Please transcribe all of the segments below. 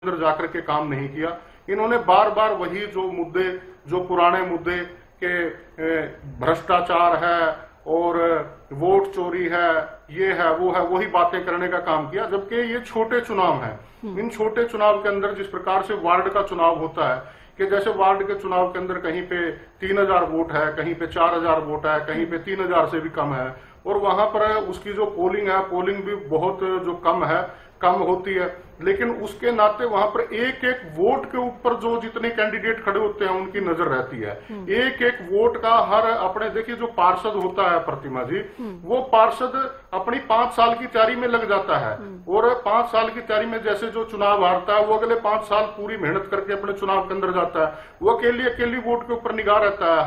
अंदर जाकर के काम नहीं किया। इन्होंने बार बार वही जो मुद्दे, जो पुराने मुद्दे के भ्रष्टाचार है और वोट चोरी है, ये है वो है, वही बातें करने का काम किया। जबकि ये छोटे चुनाव हैं। इन छोटे चुनाव के अंदर जिस प्रकार से वार्ड का चुनाव होता है कि जैसे वार्ड के चुनाव के अंदर कहीं पे 3000 वोट है, कहीं पे 4000 वोट है, कहीं पे 3000 से भी कम है, और वहां पर उसकी जो पोलिंग है, पोलिंग भी बहुत जो कम होती है, लेकिन उसके नाते वहां पर एक एक वोट के ऊपर जो जितने कैंडिडेट खड़े होते हैं उनकी नजर रहती है। एक एक वोट का हर अपने, देखिए जो पार्षद होता है प्रतिमा जी, वो पार्षद अपनी 5 साल की तैयारी में लग जाता है, और 5 साल की तैयारी में जैसे जो चुनाव हारता है वो अगले 5 साल पूरी मेहनत करके अपने चुनाव के अंदर जाता है। वो अकेली वोट के ऊपर निगाह रहता है,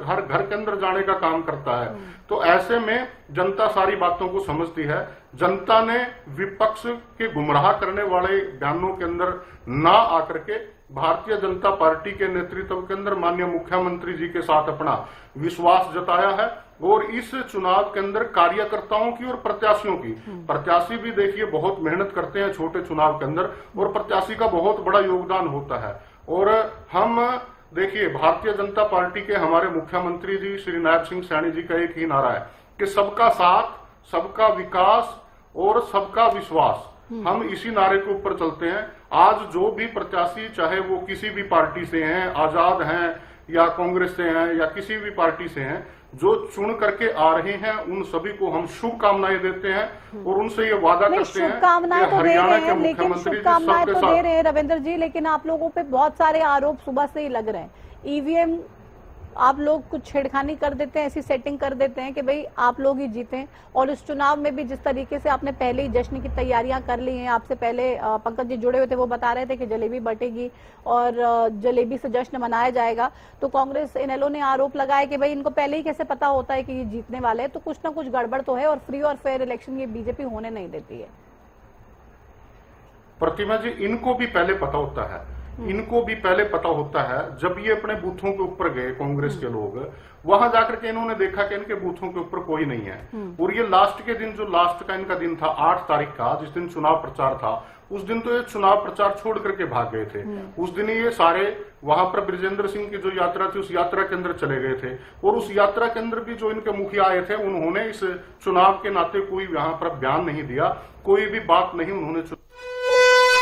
हर घर के अंदर जाने का काम करता है। तो ऐसे में जनता सारी बातों को समझती है। जनता ने विपक्ष के गुमराह करने वाले बयानों के अंदर ना आकर के भारतीय जनता पार्टी के नेतृत्व के अंदर माननीय मुख्यमंत्री जी के साथ अपना विश्वास जताया है। और इस चुनाव के अंदर कार्यकर्ताओं की और प्रत्याशियों की, प्रत्याशी भी देखिए बहुत मेहनत करते हैं छोटे चुनाव के अंदर, और प्रत्याशी का बहुत बड़ा योगदान होता है। और हम देखिए भारतीय जनता पार्टी के हमारे मुख्यमंत्री जी श्री नायब सिंह सैनी जी का एक ही नारा है कि सबका साथ, सबका विकास और सबका विश्वास। हम इसी नारे के ऊपर चलते हैं। आज जो भी प्रत्याशी, चाहे वो किसी भी पार्टी से हैं, आजाद हैं या कांग्रेस से हैं या किसी भी पार्टी से हैं, जो चुन करके आ रहे हैं, उन सभी को हम शुभकामनाएं देते हैं और उनसे ये वादा करते हैं कि हरियाणा के मुख्यमंत्री शुभकामनाएं तो दे रहे हैं रविंद्र जी, लेकिन आप लोगों पे बहुत सारे आरोप सुबह से ही लग रहे हैं। ईवीएम आप लोग कुछ छेड़खानी कर देते हैं, ऐसी सेटिंग कर देते हैं कि भाई आप लोग ही जीतें। और इस चुनाव में भी जिस तरीके से आपने पहले ही जश्न की तैयारियां कर ली हैं, आपसे पहले पंकज जी जुड़े हुए थे, वो बता रहे थे कि जलेबी बटेगी और जलेबी से जश्न मनाया जाएगा। तो कांग्रेस इनेलो ने आरोप लगाया कि भाई इनको पहले ही कैसे पता होता है कि ये जीतने वाले हैं, तो कुछ ना कुछ गड़बड़ तो है और फ्री और फेयर इलेक्शन ये बीजेपी होने नहीं देती है। प्रतिमा जी, इनको भी पहले पता होता है, इनको भी पहले पता होता है। जब ये अपने बूथों के ऊपर गए कांग्रेस के लोग, वहां जाकर के इन्होंने देखा कि इनके बूथों के ऊपर कोई नहीं है। और ये लास्ट के दिन, जो लास्ट का इनका दिन था 8 तारीख का, जिस दिन चुनाव प्रचार था, उस दिन तो ये चुनाव प्रचार छोड़ करके भाग गए थे। उस दिन ये सारे वहां पर बृजेंद्र सिंह की जो यात्रा थी, उस यात्रा के अंदर चले गए थे। और उस यात्रा के अंदर भी जो इनके मुखिया आए थे, उन्होंने इस चुनाव के नाते कोई यहाँ पर बयान नहीं दिया, कोई भी बात नहीं उन्होंने।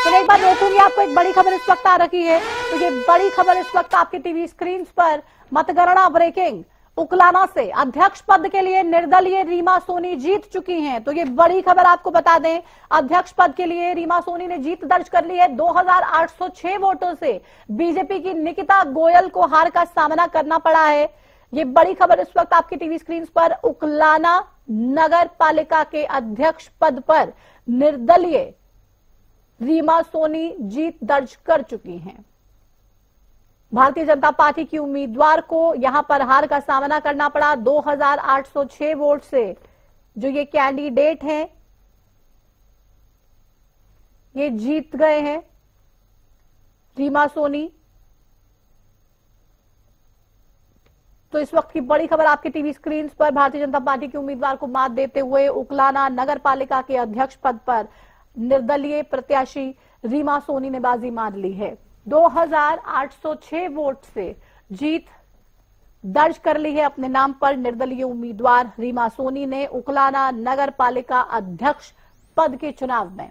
तो एक बार रोकूंगी आपको, एक बड़ी खबर इस वक्त आ रखी है। तो ये बड़ी खबर इस वक्त आपकी टीवी स्क्रीन पर, मतगणना ब्रेकिंग। उकलाना से अध्यक्ष पद के लिए निर्दलीय रीमा सोनी जीत चुकी हैं। तो ये बड़ी खबर आपको बता दें, अध्यक्ष पद के लिए रीमा सोनी ने जीत दर्ज कर ली है। 2806 वोटों से बीजेपी की निकिता गोयल को हार का सामना करना पड़ा है। ये बड़ी खबर इस वक्त आपकी टीवी स्क्रीन पर। उकलाना नगर पालिका के अध्यक्ष पद पर निर्दलीय रीमा सोनी जीत दर्ज कर चुकी हैं। भारतीय जनता पार्टी की उम्मीदवार को यहां पर हार का सामना करना पड़ा। 2806 वोट से जो ये कैंडिडेट हैं, ये जीत गए हैं। रीमा सोनी। तो इस वक्त की बड़ी खबर आपके टीवी स्क्रीन पर, भारतीय जनता पार्टी के उम्मीदवार को मात देते हुए उकलाना नगर पालिका के अध्यक्ष पद पर निर्दलीय प्रत्याशी रीमा सोनी ने बाजी मार ली है। 2806 वोट से जीत दर्ज कर ली है अपने नाम पर निर्दलीय उम्मीदवार रीमा सोनी ने उकलाना नगर पालिका अध्यक्ष पद के चुनाव में।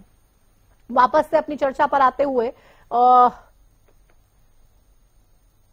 वापस से अपनी चर्चा पर आते हुए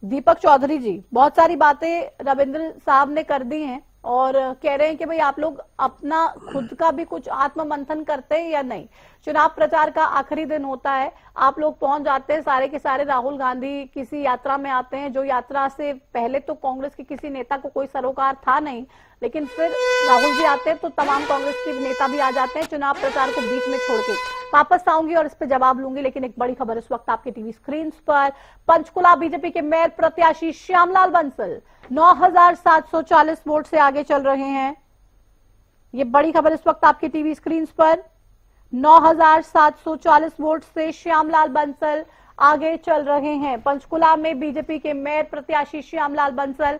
दीपक चौधरी जी, बहुत सारी बातें रविंद्र साहब ने कर दी हैं और कह रहे हैं कि भाई आप लोग अपना खुद का भी कुछ आत्म मंथन करते हैं या नहीं। चुनाव प्रचार का आखिरी दिन होता है, आप लोग पहुंच जाते हैं सारे के सारे। राहुल गांधी किसी यात्रा में आते हैं, जो यात्रा से पहले तो कांग्रेस के किसी नेता को कोई सरोकार था नहीं, लेकिन फिर राहुल जी आते हैं तो तमाम कांग्रेस के नेता भी आ जाते हैं। चुनाव प्रचार को बीच में छोड़ के वापस आऊंगी और इस पर जवाब लूंगी, लेकिन एक बड़ी खबर इस वक्त आपके टीवी स्क्रीन पर। पंचकुला बीजेपी के मेयर प्रत्याशी श्यामलाल बंसल 9740 वोट से आगे चल रहे हैं। ये बड़ी खबर इस वक्त आपके टीवी स्क्रीन पर। 9740 वोट से श्यामलाल बंसल आगे चल रहे हैं। पंचकुला में बीजेपी के मेयर प्रत्याशी श्यामलाल बंसल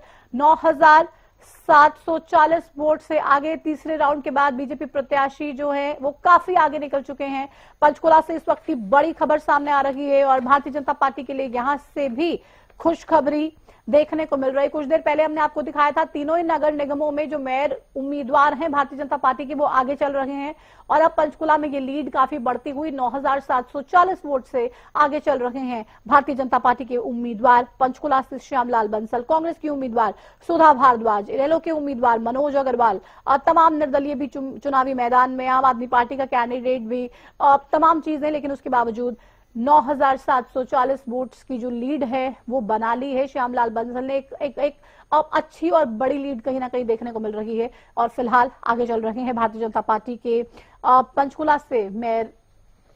740 वोट से आगे तीसरे राउंड के बाद बीजेपी प्रत्याशी जो है वो काफी आगे निकल चुके हैं। पंचकुला से इस वक्त की बड़ी खबर सामने आ रही है और भारतीय जनता पार्टी के लिए यहां से भी खुशखबरी देखने को मिल रही है। कुछ देर पहले हमने आपको दिखाया था तीनों ही नगर निगमों में जो मेयर उम्मीदवार हैं भारतीय जनता पार्टी के वो आगे चल रहे हैं और अब पंचकुला में ये लीड काफी बढ़ती हुई 9,740 वोट से आगे चल रहे हैं भारतीय जनता पार्टी के उम्मीदवार पंचकुला से श्यामलाल बंसल, कांग्रेस की उम्मीदवार सुधा भारद्वाज, इनेलो के उम्मीदवार मनोज अग्रवाल, तमाम निर्दलीय भी चुनावी मैदान में, आम आदमी पार्टी का कैंडिडेट भी, तमाम चीजें, लेकिन उसके बावजूद 9,740 वोट्स की जो लीड है वो बना ली है श्यामलाल बंसल ने। एक अच्छी और बड़ी लीड कहीं ना कहीं देखने को मिल रही है और फिलहाल आगे चल रहे हैं भारतीय जनता पार्टी के पंचकुला से मेयर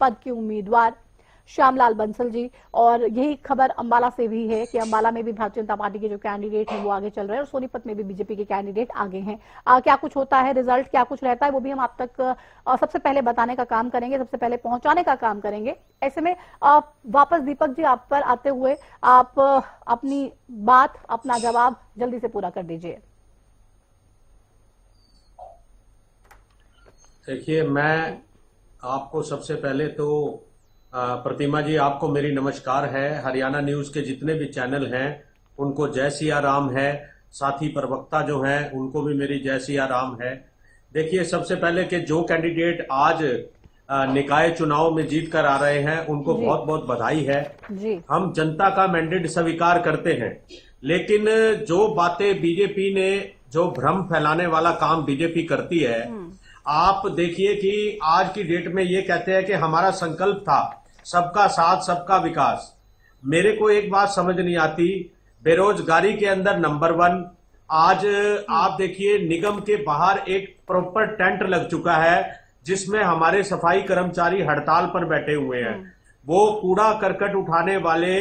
पद के उम्मीदवार श्यामलाल बंसल जी। और यही खबर अंबाला से भी है कि अंबाला में भी भारतीय जनता पार्टी के जो कैंडिडेट हैं वो आगे चल रहे हैं और सोनीपत में भी बीजेपी के कैंडिडेट आगे हैं। क्या कुछ होता है, रिजल्ट क्या कुछ रहता है, वो भी हम आप तक सबसे पहले बताने का काम करेंगे, सबसे पहले पहुंचाने का काम करेंगे। ऐसे में वापस दीपक जी आप पर आते हुए आप अपनी बात, अपना जवाब जल्दी से पूरा कर दीजिए। देखिए, मैं आपको सबसे पहले तो प्रतिमा जी, आपको मेरी नमस्कार है। हरियाणा न्यूज के जितने भी चैनल हैं उनको जय सिया राम है, साथी प्रवक्ता जो हैं उनको भी मेरी जय सिया राम है। देखिए, सबसे पहले कि जो कैंडिडेट आज निकाय चुनाव में जीत कर आ रहे हैं उनको बहुत बहुत बधाई है जी। हम जनता का मैंडेट स्वीकार करते हैं, लेकिन जो बातें बीजेपी ने, जो भ्रम फैलाने वाला काम बीजेपी करती है, आप देखिए कि आज की डेट में ये कहते हैं कि हमारा संकल्प था सबका साथ सबका विकास। मेरे को एक बात समझ नहीं आती, बेरोजगारी के अंदर नंबर 1। आज आप देखिए निगम के बाहर एक प्रॉपर टेंट लग चुका है जिसमें हमारे सफाई कर्मचारी हड़ताल पर बैठे हुए हैं। वो कूड़ा करकट उठाने वाले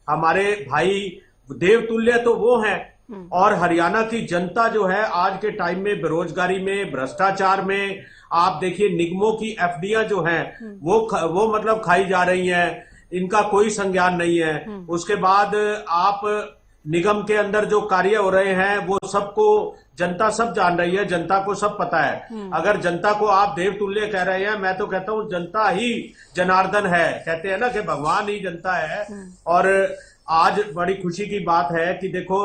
हमारे भाई देवतुल्य तो वो हैं, और हरियाणा की जनता जो है आज के टाइम में बेरोजगारी में, भ्रष्टाचार में, आप देखिए निगमों की एफडीआं जो हैं वो मतलब खाई जा रही हैं, इनका कोई संज्ञान नहीं है। उसके बाद आप निगम के अंदर जो कार्य हो रहे हैं वो सबको जनता सब जान रही है, जनता को सब पता है। अगर जनता को आप देवतुल्य कह रहे हैं, मैं तो कहता हूं जनता ही जनार्दन है, कहते हैं ना कि भगवान ही जनता है। और आज बड़ी खुशी की बात है कि देखो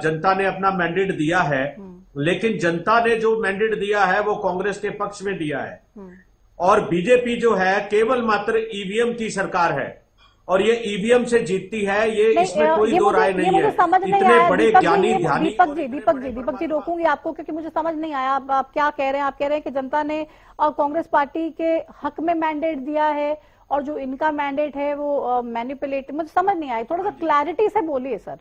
जनता ने अपना मैंडेट दिया है, लेकिन जनता ने जो मैंडेट दिया है वो कांग्रेस के पक्ष में दिया है, और बीजेपी जो है केवल मात्र ईवीएम की सरकार है और ये ईवीएम से जीतती है, ये इसमें कोई दो राय नहीं है। इतने बड़े ज्ञानी ध्यानी। दीपक जी रोकूंगी आपको क्योंकि मुझे समझ नहीं आया आप क्या कह रहे हैं। आप कह रहे हैं कि जनता ने कांग्रेस पार्टी के हक में मैंडेट दिया है और जो इनका मैंडेट है वो मैनिपुलेट, मुझे समझ नहीं आया, थोड़ा सा क्लैरिटी से बोलिए सर।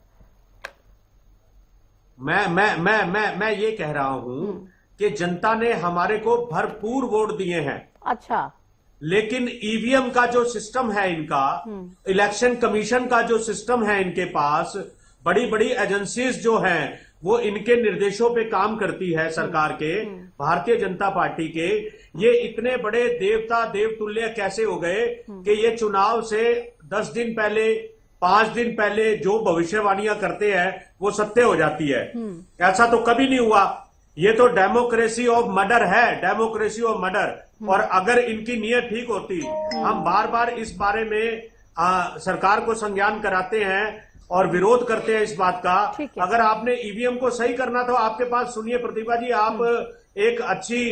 मैं ये कह रहा हूं कि जनता ने हमारे को भरपूर वोट दिए हैं। अच्छा, लेकिन ईवीएम का जो सिस्टम है इनका, इलेक्शन कमीशन का जो सिस्टम है इनके पास, बड़ी बड़ी एजेंसीज जो हैं वो इनके निर्देशों पे काम करती है सरकार के, भारतीय जनता पार्टी के। ये इतने बड़े देवता देवतुल्य कैसे हो गए कि ये चुनाव से 10 दिन पहले, 5 दिन पहले जो भविष्यवाणियां करते हैं वो सत्य हो जाती है। ऐसा तो कभी नहीं हुआ। ये तो डेमोक्रेसी ऑफ मर्डर है, डेमोक्रेसी ऑफ मर्डर। और अगर इनकी नीयत ठीक होती, हम बार बार इस बारे में सरकार को संज्ञान कराते हैं और विरोध करते हैं इस बात का। अगर आपने ईवीएम को सही करना तो आपके पास, सुनिए प्रतिभा जी, आप एक अच्छी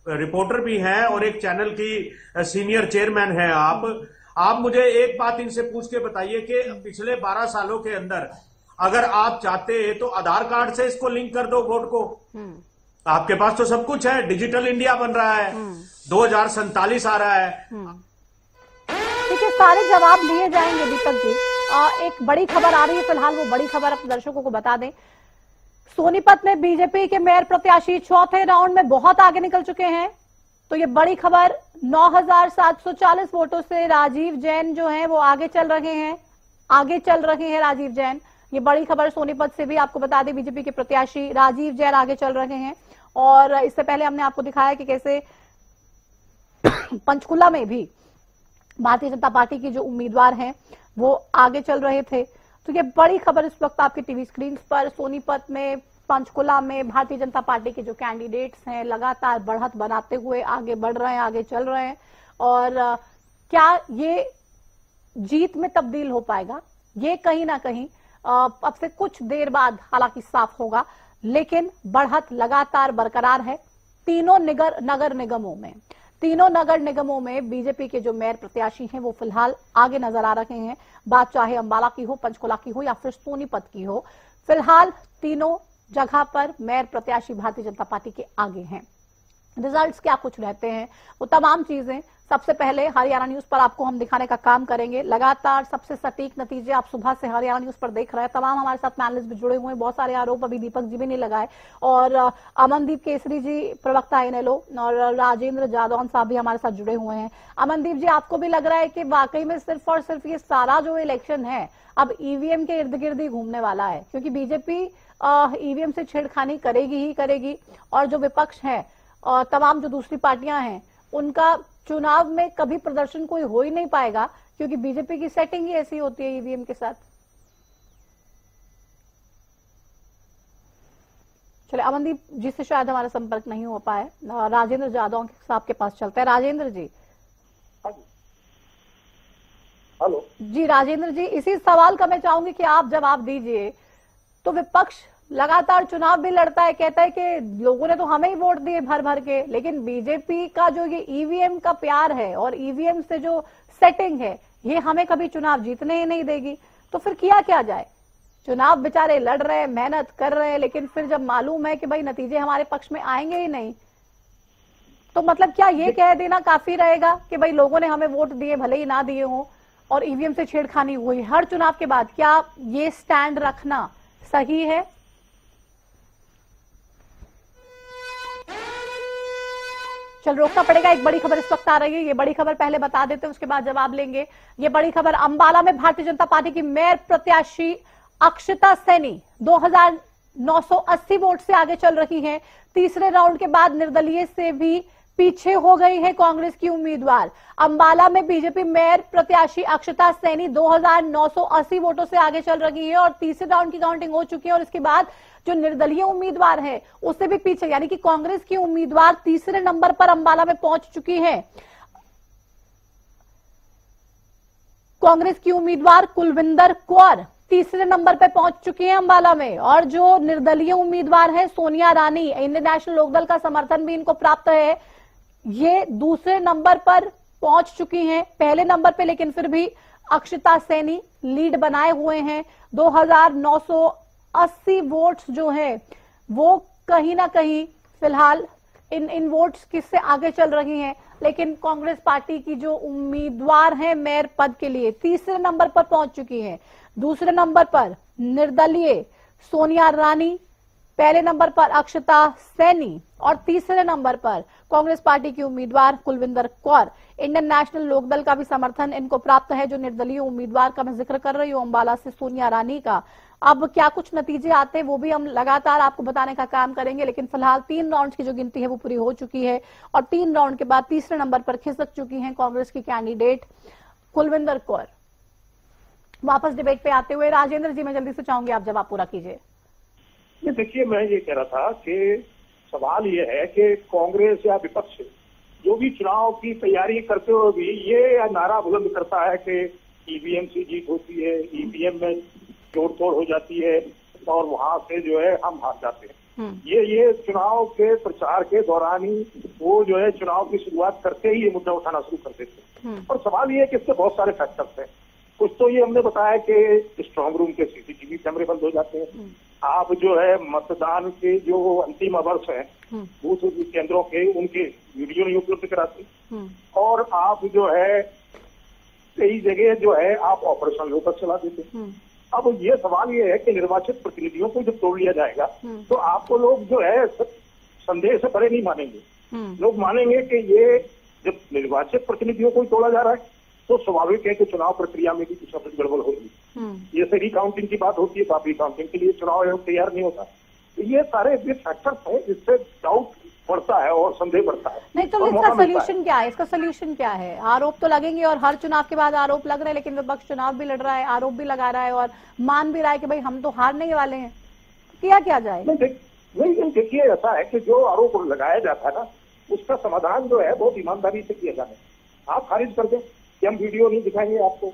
रिपोर्टर भी हैं और एक चैनल की सीनियर चेयरमैन हैं आप मुझे एक बात इनसे पूछ के बताइए कि पिछले 12 सालों के अंदर अगर आप चाहते हैं तो आधार कार्ड से इसको लिंक कर दो वोट को। आपके पास तो सब कुछ है, डिजिटल इंडिया बन रहा है, 2047 आ रहा है। ठीक है, सारे जवाब लिए जाएंगे दीपक जी। एक बड़ी खबर आ रही है फिलहाल, वो बड़ी खबर अपने दर्शकों को बता दें। सोनीपत में बीजेपी के मेयर प्रत्याशी चौथे राउंड में बहुत आगे निकल चुके हैं। तो ये बड़ी खबर, 9,740 वोटों से राजीव जैन जो हैं वो आगे चल रहे हैं राजीव जैन। ये बड़ी खबर सोनीपत से भी आपको बता दें, बीजेपी के प्रत्याशी राजीव जैन आगे चल रहे हैं। और इससे पहले हमने आपको दिखाया कि कैसे पंचकुला में भी भारतीय जनता पार्टी के जो उम्मीदवार हैं वो आगे चल रहे थे। तो ये बड़ी खबर इस वक्त आपके टीवी स्क्रीन पर, सोनीपत में पंचकुला में भारतीय जनता पार्टी के जो कैंडिडेट्स हैं लगातार बढ़त बनाते हुए आगे बढ़ रहे हैं, आगे चल रहे हैं, और क्या ये जीत में तब्दील हो पाएगा, ये कहीं ना कहीं अब से कुछ देर बाद हालांकि साफ होगा, लेकिन बढ़त लगातार बरकरार है। तीनों नगर निगमों में बीजेपी के जो मेयर प्रत्याशी हैं वो फिलहाल आगे नजर आ रहे हैं। बात चाहे अंबाला की हो, पंचकुला की हो या फिर सोनीपत की हो, फिलहाल तीनों जगह पर मेयर प्रत्याशी भारतीय जनता पार्टी के आगे हैं। रिजल्ट्स क्या कुछ रहते हैं, वो तमाम चीजें सबसे पहले हरियाणा न्यूज पर आपको हम दिखाने का काम करेंगे। लगातार सबसे सटीक नतीजे आप सुबह से हरियाणा न्यूज पर देख रहे हैं। तमाम हमारे साथ पैनलिस्ट भी जुड़े हुए हैं, बहुत सारे आरोप अभी दीपक जी भी नहीं लगाए, और अमनदीप केसरी जी प्रवक्ता इनेलो और राजेंद्र जादौन साहब भी हमारे साथ जुड़े हुए हैं। अमनदीप जी, आपको भी लग रहा है कि वाकई में सिर्फ और सिर्फ ये सारा जो इलेक्शन है अब ईवीएम के इर्द गिर्द ही घूमने वाला है, क्योंकि बीजेपी ईवीएम से छेड़खानी करेगी ही करेगी, और जो विपक्ष है और तमाम जो दूसरी पार्टियां हैं उनका चुनाव में कभी प्रदर्शन कोई हो ही नहीं पाएगा, क्योंकि बीजेपी की सेटिंग ही ऐसी होती है ईवीएम के साथ। चले, अमनदीप जी से शायद हमारा संपर्क नहीं हो पाए, राजेंद्र जादव साहब के पास चलते हैं। राजेंद्र जी। हेलो जी राजेंद्र जी, इसी सवाल का मैं चाहूंगी कि आप जवाब दीजिए। तो विपक्ष लगातार चुनाव भी लड़ता है, कहता है कि लोगों ने तो हमें ही वोट दिए भर भर के, लेकिन बीजेपी का जो ये ईवीएम का प्यार है और ईवीएम से जो सेटिंग है ये हमें कभी चुनाव जीतने ही नहीं देगी। तो फिर किया क्या जाए? चुनाव बेचारे लड़ रहे हैं, मेहनत कर रहे हैं, लेकिन फिर जब मालूम है कि भाई नतीजे हमारे पक्ष में आएंगे ही नहीं, तो मतलब क्या ये कह देना काफी रहेगा कि भाई लोगों ने हमें वोट दिए भले ही ना दिए हों और ईवीएम से छेड़खानी हुई हर चुनाव के बाद, क्या ये स्टैंड रखना सही है? चल, रोकना पड़ेगा। एक बड़ी खबर इस वक्त आ रही है, ये बड़ी खबर पहले बता देते हैं, उसके बाद जवाब लेंगे। ये बड़ी खबर, अंबाला में भारतीय जनता पार्टी की मेयर प्रत्याशी अक्षता सैनी 2980 वोट से आगे चल रही हैं। तीसरे राउंड के बाद निर्दलीय से भी पीछे हो गई है कांग्रेस की उम्मीदवार। अंबाला में बीजेपी मेयर प्रत्याशी अक्षता सैनी 2980 वोटों से आगे चल रही है और तीसरे राउंड की काउंटिंग हो चुकी है, और इसके बाद जो निर्दलीय उम्मीदवार है उससे भी पीछे, यानी कि कांग्रेस की उम्मीदवार तीसरे नंबर पर अंबाला में पहुंच चुकी है। कांग्रेस की उम्मीदवार कुलविंदर कौर तीसरे नंबर पर पहुंच चुकी है अंबाला में, और जो निर्दलीय उम्मीदवार है सोनिया रानी, इंडियन नेशनल लोकदल का समर्थन भी इनको प्राप्त है, ये दूसरे नंबर पर पहुंच चुकी हैं। पहले नंबर पे लेकिन फिर भी अक्षता सैनी लीड बनाए हुए हैं। 2980 वोट्स जो है वो कहीं ना कहीं फिलहाल इन वोट्स किससे आगे चल रही हैं, लेकिन कांग्रेस पार्टी की जो उम्मीदवार हैं मेयर पद के लिए तीसरे नंबर पर पहुंच चुकी हैं। दूसरे नंबर पर निर्दलीय सोनिया रानी, पहले नंबर पर अक्षता सैनी और तीसरे नंबर पर कांग्रेस पार्टी की उम्मीदवार कुलविंदर कौर। इंडियन नेशनल लोकदल का भी समर्थन इनको प्राप्त है। जो निर्दलीय उम्मीदवार का मैं जिक्र कर रही हूं अंबाला से सोनिया रानी का, अब क्या कुछ नतीजे आते हैं वो भी हम लगातार आपको बताने का काम करेंगे, लेकिन फिलहाल 3 राउंड की जो गिनती है वो पूरी हो चुकी है और 3 राउंड के बाद तीसरे नंबर पर खिसक चुकी हैं कांग्रेस की कैंडिडेट कुलविंदर कौर। वापस डिबेट पे आते हुए राजेंद्र जी, मैं जल्दी से चाहूंगी आप जवाब पूरा कीजिए। देखिए, मैं ये कह रहा था कि सवाल ये है कि कांग्रेस या विपक्ष जो भी चुनाव की तैयारी करते हुए भी ये नारा बुलंद करता है कि ईवीएम से जीत होती है, ईवीएम में जोड़ तोड़ हो जाती है और वहां से जो है हम हार जाते हैं। ये चुनाव के प्रचार के दौरान ही वो जो है चुनाव की शुरुआत करते ही ये मुद्दा उठाना शुरू कर देते हैं। और सवाल ये है कि इसके बहुत सारे फैक्टर्स हैं। कुछ तो ये हमने बताया कि स्ट्रांग रूम के सीसीटीवी कैमरे बंद हो जाते हैं, आप जो है मतदान के जो अंतिम आवर्स हैं बूथ केंद्रों के उनके वीडियो नहीं उपलब्ध कराते, और आप जो है कई जगह जो है आप ऑपरेशन लोकल चला देते। अब ये सवाल ये है कि निर्वाचित प्रतिनिधियों को जब तोड़ लिया जाएगा तो आपको लोग जो है संदेह से परे नहीं मानेंगे। लोग मानेंगे कि ये जब निर्वाचित प्रतिनिधियों को ही तोड़ा जा रहा है तो स्वाभाविक है कि चुनाव प्रक्रिया में भी कुछ न कुछ गड़बड़ होगी। ये सही काउंटिंग की बात होती है, बाकी काउंटिंग के लिए चुनाव आयोग तैयार नहीं होता। तो ये सारे फैक्टर्स हैं जिससे डाउट बढ़ता है और संदेह बढ़ता है। नहीं तो इसका सोल्यूशन क्या है? इसका सोल्यूशन क्या है? आरोप तो लगेंगे और हर चुनाव के बाद आरोप लग रहे हैं, लेकिन विपक्ष चुनाव भी लड़ रहा है, आरोप भी लगा रहा है और मान भी रहा है कि भाई हम तो हारने वाले हैं। किया क्या जाए? नहीं, देखिए ऐसा है कि जो आरोप लगाया जाता है ना, उसका समाधान जो है बहुत ईमानदारी से किया जाए। आप खारिज कर दें कि हम वीडियो नहीं दिखाएंगे आपको,